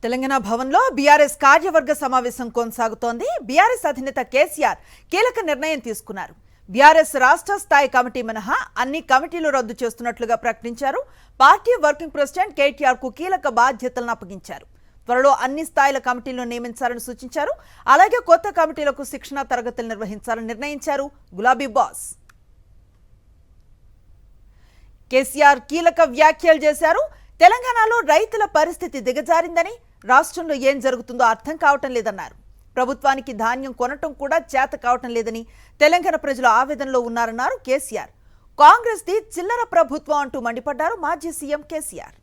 తెలంగాణ భవన్లో బీఆర్ఎస్ కార్యవర్గ సమావేశం కొనసాగుతోంది. బీఆర్ఎస్ అధినేత కేసీఆర్ కీలక నిర్ణయం తీసుకున్నారు. బీఆర్ఎస్ రాష్ట్ర స్థాయి కమిటీ మినహా అన్ని కమిటీలు రద్దు చేస్తున్నట్లుగా ప్రకటించారు. పార్టీ వర్కింగ్ ప్రెసిడెంట్ కేటీఆర్ కు కీలక బాధ్యతలను అప్పగించారు. త్వరలో అన్ని స్థాయిల కమిటీలను నియమించాలని సూచించారు. అలాగే కొత్త కమిటీలకు శిక్షణా తరగతులు నిర్వహించాలని నిర్ణయించారు గులాబీ బాస్. కేసీఆర్ కీలక వ్యాఖ్యలు చేశారు. తెలంగాణలో రైతుల పరిస్థితి దిగజారిందని, రాష్ట్రంలో ఏం జరుగుతుందో అర్థం కావటం లేదన్నారు. ప్రభుత్వానికి ధాన్యం కొనటం కూడా చేత కావటం లేదని తెలంగాణ ప్రజలు ఆవేదనలో ఉన్నారన్నారు కేసీఆర్. కాంగ్రెస్ ది చిల్లర ప్రభుత్వం అంటూ మండిపడ్డారు మాజీ సీఎం కేసీఆర్.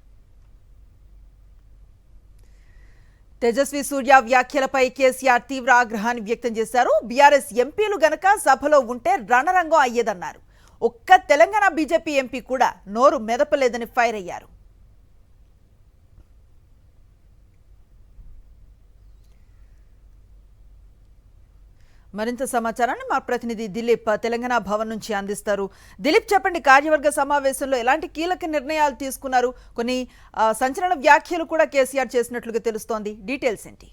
తేజస్వి సూర్య వ్యాఖ్యలపై కేసీఆర్ తీవ్ర ఆగ్రహాన్ని వ్యక్తం చేశారు. బీఆర్ఎస్ ఎంపీలు గనక సభలో ఉంటే రణరంగం అయ్యేదన్నారు. ఒక్క తెలంగాణ బీజేపీ ఎంపీ కూడా నోరు మెదపలేదని ఫైర్ అయ్యారు. మరింత సమాచారాన్ని మా ప్రతినిధి దిలీప్ తెలంగాణ భవన్ నుంచి అందిస్తారు. దిలీప్, చెప్పండి, కార్యవర్గ సమావేశంలో ఎలాంటి కీలక నిర్ణయాలు తీసుకున్నారు? కొన్ని సంచలన వ్యాఖ్యలు కూడా కేసీఆర్ చేసినట్లుగా తెలుస్తోంది. డీటెయిల్స్ ఏంటి?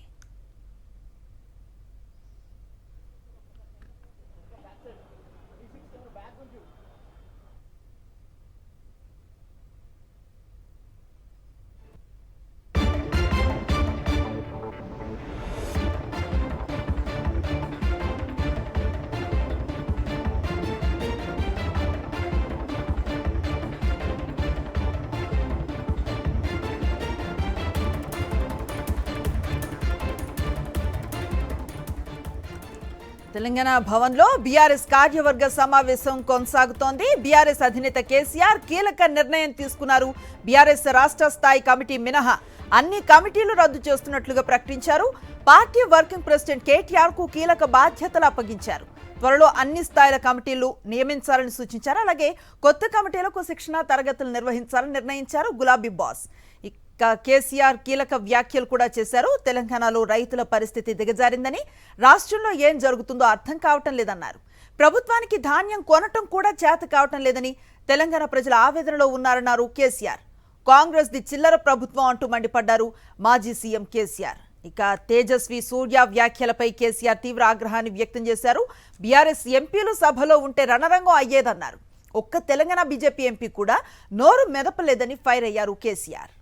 తెలంగాణ భవన్లో బీఆర్ఎస్ కార్యవర్గ సమావేశం కొనసాగుతోంది. బీఆర్ఎస్ అధినేత కేసీఆర్ కీలక నిర్ణయం తీసుకున్నారు. బీఆర్ఎస్ రాష్ట్ర స్థాయి కమిటీ మినహా అన్ని కమిటీలు రద్దు చేస్తున్నట్లుగా ప్రకటించారు. పార్టీ వర్కింగ్ ప్రెసిడెంట్ కేటీఆర్ కు కీలక బాధ్యతలు అప్పగించారు. త్వరలో అన్ని స్థాయిల కమిటీలు నియమించాలని సూచించారు. అలాగే కొత్త కమిటీలకు శిక్షణా తరగతులు నిర్వహించాలని నిర్ణయించారు గులాబీ బాస్. కేసీఆర్ కీలక వ్యాఖ్యలు కూడా చేశారు. తెలంగాణలో రైతుల పరిస్థితి దిగజారిందని, రాష్ట్రంలో ఏం జరుగుతుందో అర్థం కావటం లేదన్నారు. ప్రభుత్వానికి ధాన్యం కొనటం కూడా చేత కావటం లేదని తెలంగాణ ప్రజల ఆవేదనలో ఉన్నారన్నారు కేసీఆర్. కాంగ్రెస్ ది చిల్లర ప్రభుత్వం అంటూ మండిపడ్డారు మాజీ సీఎం కేసీఆర్. ఇక తేజస్వి సూర్య వ్యాఖ్యలపై కేసీఆర్ తీవ్ర ఆగ్రహాన్ని వ్యక్తం చేశారు. బీఆర్ఎస్ ఎంపీలు సభలో ఉంటే రణరంగం అయ్యేదన్నారు. ఒక్క తెలంగాణ బీజేపీ ఎంపీ కూడా నోరు మెదపలేదని ఫైర్ అయ్యారు కేసీఆర్.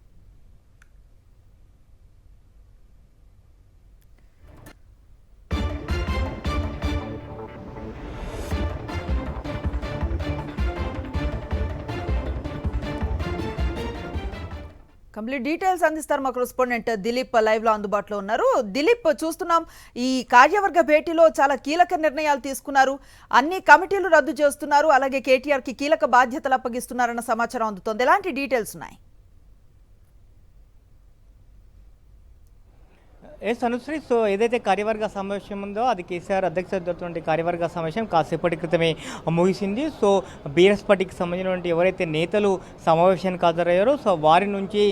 కంప్లీట్ డీటెయిల్స్ అందిస్తారు మా కరెస్పాండెంట్ దిలీప్ లైవ్ లో అందుబాటులో ఉన్నారు. దిలీప్, చూస్తున్నాం ఈ కార్యవర్గ భేటీలో చాలా కీలక నిర్ణయాలు తీసుకున్నారు. అన్ని కమిటీలు రద్దు చేస్తున్నారు. అలాగే కేటీఆర్ కి కీలక బాధ్యతలు అప్పగిస్తున్నారన్న సమాచారం అందుతోంది. ఎలాంటి డీటెయిల్స్ ఉన్నాయి? అనుశ్రీ, సో ఏదైతే కార్యవర్గ సమావేశం ఉందో అది కేసీఆర్ అధ్యక్షతటువంటి కార్యవర్గ సమావేశం కాసేపటి క్రితమే ముగిసింది. సో బీఆర్ఎస్ పార్టీకి సంబంధించినటువంటి ఎవరైతే నేతలు సమావేశానికి హాజరయ్యారో సో వారి నుంచి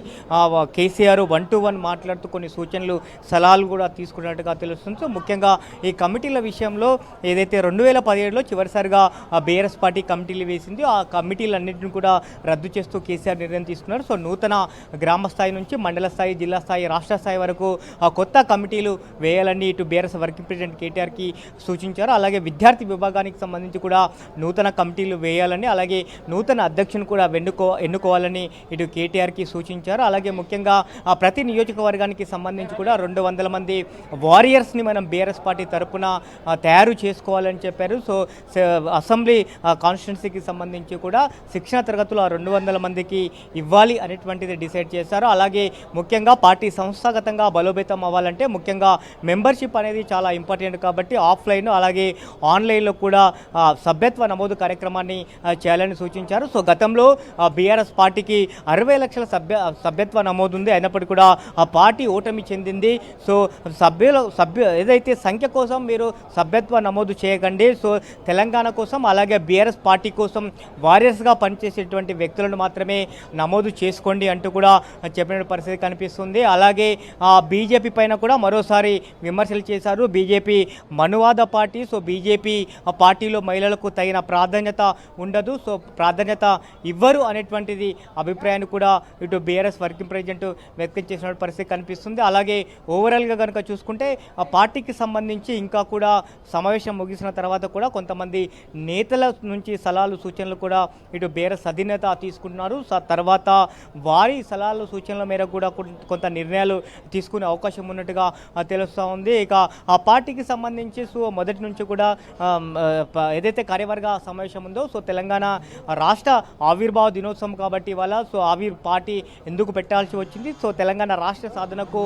కేసీఆర్ 1-to-1 మాట్లాడుతూ కొన్ని సూచనలు సలహాలు కూడా తీసుకున్నట్టుగా తెలుస్తుంది. సో ముఖ్యంగా ఈ కమిటీల విషయంలో ఏదైతే 2017లో చివరిసారిగా బీఆర్ఎస్ పార్టీ కమిటీలు వేసింది, ఆ కమిటీలన్నింటిని కూడా రద్దు చేస్తూ కేసీఆర్ నిర్ణయం తీసుకున్నారు. సో నూతన గ్రామ స్థాయి నుంచి మండల స్థాయి, జిల్లా స్థాయి, రాష్ట్ర స్థాయి వరకు కొత్త కమిటీలు వేయాలని ఇటు బీఆర్ఎస్ వర్కింగ్ ప్రెసిడెంట్ కేటీఆర్కి సూచించారు. అలాగే విద్యార్థి విభాగానికి సంబంధించి కూడా నూతన కమిటీలు వేయాలని, అలాగే నూతన అధ్యక్షుని కూడా ఎన్నుకోవాలని ఇటు కేటీఆర్కి సూచించారు. అలాగే ముఖ్యంగా ప్రతి నియోజకవర్గానికి సంబంధించి కూడా 200 మంది వారియర్స్ని మనం బీఆర్ఎస్ పార్టీ తరఫున తయారు చేసుకోవాలని చెప్పారు. సో అసెంబ్లీ కాన్స్టిట్యున్సీకి సంబంధించి కూడా శిక్షణ తరగతులు 200 మందికి ఇవ్వాలి అనేటువంటిది డిసైడ్ చేశారు. అలాగే ముఖ్యంగా పార్టీ సంస్థాగతంగా బలోపేతం అవ్వాలంటే ముఖ్యంగా మెంబర్షిప్ అనేది చాలా ఇంపార్టెంట్ కాబట్టి ఆఫ్లైన్ అలాగే ఆన్లైన్లో కూడా సభ్యత్వ నమోదు కార్యక్రమాన్ని చేయాలని సూచించారు. సో గతంలో బీఆర్ఎస్ పార్టీకి 60 లక్షల సభ్యత్వ నమోదు ఉంది. అయినప్పటికీ కూడా ఆ పార్టీ ఓటమి చెందింది. సో ఏదైతే సంఖ్య కోసం మీరు సభ్యత్వ నమోదు చేయకండి. సో తెలంగాణ కోసం అలాగే బీఆర్ఎస్ పార్టీ కోసం వారియర్స్గా పనిచేసేటువంటి వ్యక్తులను మాత్రమే నమోదు చేసుకోండి అంటూ కూడా చెప్పిన పరిస్థితి కనిపిస్తుంది. అలాగే బీజేపీ పైన పైన కూడా మరోసారి విమర్శలు చేశారు. బీజేపీ మనువాద పార్టీ, సో బీజేపీ పార్టీలో మహిళలకు తగిన ప్రాధాన్యత ఉండదు, సో ప్రాధాన్యత ఇవ్వరు అనేటువంటిది అభిప్రాయాన్ని కూడా ఇటు బీఆర్ఎస్ వర్కింగ్ ప్రెసిడెంట్ వ్యక్తం చేసిన పరిస్థితి కనిపిస్తుంది. అలాగే ఓవరాల్గా కనుక చూసుకుంటే ఆ పార్టీకి సంబంధించి ఇంకా కూడా సమావేశం ముగిసిన తర్వాత కూడా కొంతమంది నేతల నుంచి సలహాలు సూచనలు కూడా ఇటు బీఆర్ఎస్ అధినేత తీసుకుంటున్నారు. తర్వాత వారి సలహాలు సూచనల మేరకు కూడా కొంత నిర్ణయాలు తీసుకునే అవకాశం ఉన్నట్టుగా తెలుస్తూ ఉంది. ఇక ఆ పార్టీకి సంబంధించి సో మొదటి నుంచి కూడా ఏదైతే కార్యవర్గ సమావేశం ఉందో, సో తెలంగాణ రాష్ట్ర ఆవిర్భావ దినోత్సవం కాబట్టి ఇవాళ సో పార్టీ ఎందుకు పెట్టాల్సి వచ్చింది, సో తెలంగాణ రాష్ట్ర సాధనకు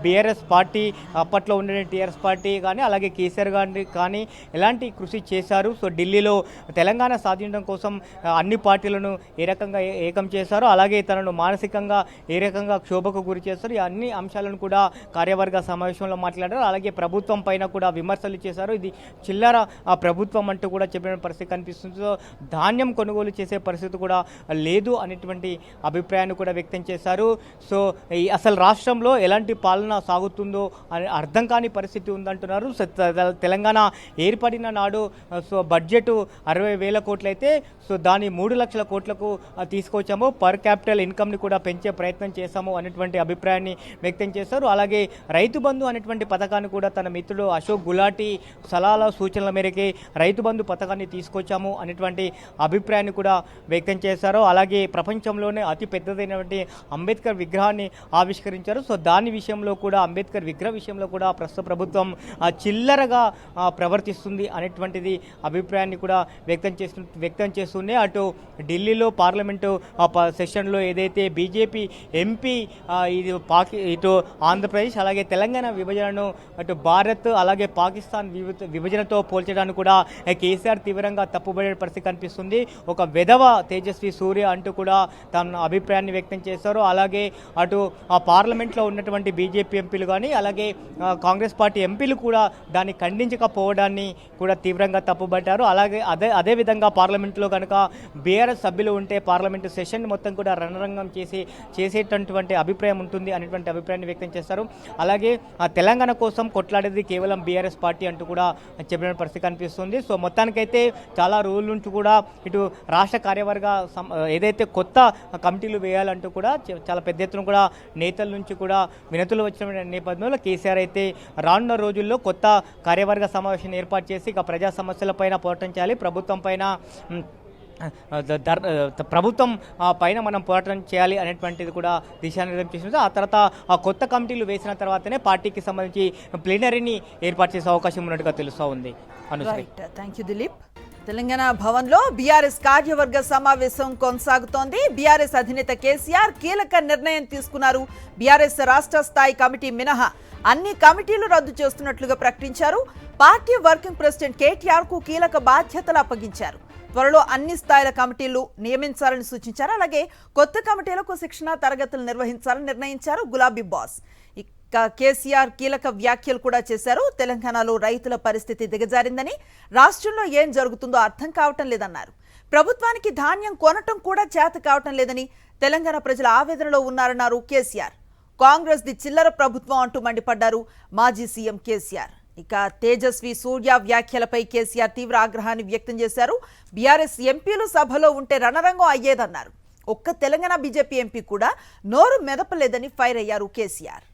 బీఆర్ఎస్ పార్టీ అప్పట్లో ఉండే టీఆర్ఎస్ పార్టీ కానీ అలాగే కేసీఆర్ గారిని కానీ ఎలాంటి కృషి చేశారు, సో ఢిల్లీలో తెలంగాణ సాధించడం కోసం అన్ని పార్టీలను ఏ రకంగా ఏకం చేశారో అలాగే తనను మానసికంగా ఏ రకంగా క్షోభకు గురి చేస్తారు, ఈ అన్ని అంశాలను కూడా కార్యవర్గ సమావేశంలో మాట్లాడారు. అలాగే ప్రభుత్వం పైన కూడా విమర్శలు చేశారు. ఇది చిల్లర ప్రభుత్వం అంటూ కూడా చెప్పిన పరిస్థితి కనిపిస్తుంది. సో ధాన్యం కొనుగోలు చేసే పరిస్థితి కూడా లేదు అనేటువంటి అభిప్రాయాన్ని కూడా వ్యక్తం చేశారు. సో అసలు రాష్ట్రంలో ఎలాంటి పాలన సాగుతుందో అని అర్థం కాని పరిస్థితి ఉందంటున్నారు. తెలంగాణ ఏర్పడిన నాడు సో బడ్జెట్ 60,000 కోట్లు అయితే సో దాన్ని 3 లక్షల కోట్లకు తీసుకొచ్చాము, పర్ క్యాపిటల్ ఇన్కమ్ని కూడా పెంచే ప్రయత్నం చేశాము అనేటువంటి అభిప్రాయాన్ని వ్యక్తం చేశారు. అలాగే రైతు బంధు అనేటువంటి పథకాన్ని కూడా తన మిత్రుడు అశోక్ గులాటి సలహాల సూచనల మేరకే రైతు బంధు పథకాన్ని తీసుకొచ్చాము అనేటువంటి అభిప్రాయాన్ని కూడా వ్యక్తం చేశారు. అలాగే ప్రపంచంలోనే అతి పెద్దదైనటువంటి అంబేద్కర్ విగ్రహాన్ని ఆవిష్కరించారు. సో దాని విషయంలో కూడా అంబేద్కర్ విగ్రహ విషయంలో కూడా ప్రస్తుత ప్రభుత్వం చిల్లరగా ప్రవర్తిస్తుంది అనేటువంటిది అభిప్రాయాన్ని కూడా వ్యక్తం చేస్తూనే అటు ఢిల్లీలో పార్లమెంటు సెషన్లో ఏదైతే బీజేపీ ఎంపీ ఇటు ఆంధ్రప్రదేశ్ అలాగే తెలంగాణ విభజనను అటు భారత్ అలాగే పాకిస్తాన్ విభజనతో పోల్చడానికి కూడా కేసీఆర్ తీవ్రంగా తప్పుబడే పరిస్థితి కనిపిస్తుంది. ఒక వెధవ తేజస్వి సూర్య అంటూ కూడా తన అభిప్రాయాన్ని వ్యక్తం చేశారు. అలాగే అటు ఆ పార్లమెంట్లో ఉన్నటువంటి బీజేపీ ఎంపీలు కానీ అలాగే కాంగ్రెస్ పార్టీ ఎంపీలు కూడా దాన్ని ఖండించకపోవడాన్ని కూడా తీవ్రంగా తప్పుబట్టారు. అలాగే అదేవిధంగా పార్లమెంట్లో కనుక బీఆర్ఎస్ సభ్యులు ఉంటే పార్లమెంటు సెషన్ మొత్తం కూడా రణరంగం చేసేటటువంటి అభిప్రాయం ఉంటుంది అనేటువంటి అభిప్రాయాన్ని వ్యక్తం చేశారు. అలాగే తెలంగాణ కోసం కొట్లాడేది కేవలం బీఆర్ఎస్ పార్టీ అంటూ కూడా చెప్పిన పరిస్థితి కనిపిస్తుంది. సో మొత్తానికైతే చాలా రోజుల నుంచి కూడా ఇటు రాష్ట్ర కార్యవర్గ ఏదైతే కొత్త కమిటీలు వేయాలంటూ కూడా చాలా పెద్ద ఎత్తున కూడా నేతల నుంచి కూడా వినతులు వచ్చిన నేపథ్యంలో కేసీఆర్ అయితే రానున్న రోజుల్లో కొత్త కార్యవర్గ సమావేశాన్ని ఏర్పాటు చేసి ఇక ప్రజా సమస్యలపైన పోరాటం చేయాలి, ప్రభుత్వం పైన మనం పోరాటం చేయాలి అనేటువంటిది కూడా దిశానిర్దేశం చేసింది. ఆ తర్వాత ఆ కొత్త కమిటీలు వేసిన తర్వాతనే పార్టీకి సంబంధించి ప్లీనరీని ఏర్పాటు చేసే అవకాశం ఉన్నట్టుగా తెలుస్తూ ఉంది. Thank you Dilip. తెలంగాణ భవన్లో బీఆర్ఎస్ కార్యవర్గ సమావేశం కొనసాగుతోంది. బీఆర్ఎస్ అధినేత కేసీఆర్ కీలక నిర్ణయం తీసుకున్నారు. బీఆర్ఎస్ రాష్ట్ర స్థాయి కమిటీ మినహా అన్ని కమిటీలు రద్దు చేస్తున్నట్లుగా ప్రకటించారు. పార్టీ వర్కింగ్ ప్రెసిడెంట్ కేటీఆర్ కు కీలక బాధ్యతలు అప్పగించారు. త్వరలో అన్ని స్థాయిల కమిటీలు నియమించాలని సూచించారు. అలాగే కొత్త కమిటీలకు శిక్షణ తరగతులు నిర్వహించాలని నిర్ణయించారు గులాబీ బాస్. ఇక కేసీఆర్ కీలక వ్యాఖ్యలు కూడా చేశారు. తెలంగాణలో రైతుల పరిస్థితి దిగజారిందని, రాష్ట్రంలో ఏం జరుగుతుందో అర్థం కావటం లేదన్నారు. ప్రభుత్వానికి ధాన్యం కొనటం కూడా చేత కావటం లేదని తెలంగాణ ప్రజల ఆవేదనలో ఉన్నారన్నారు కేసీఆర్. కాంగ్రెస్ ది చిల్లర ప్రభుత్వం అంటూ మండిపడ్డారు మాజీ సీఎం కేసీఆర్. ఇక తేజస్వి సూర్య వ్యాఖ్యలపై కేసీఆర్ తీవ్ర ఆగ్రహాన్ని వ్యక్తం చేశారు. బీఆర్ఎస్ ఎంపీలు సభలో ఉంటే రణరంగం అయ్యేదన్నారు. ఒక్క తెలంగాణ బీజేపీ ఎంపీ కూడా నోరు మెదపలేదని ఫైర్ అయ్యారు కేసీఆర్.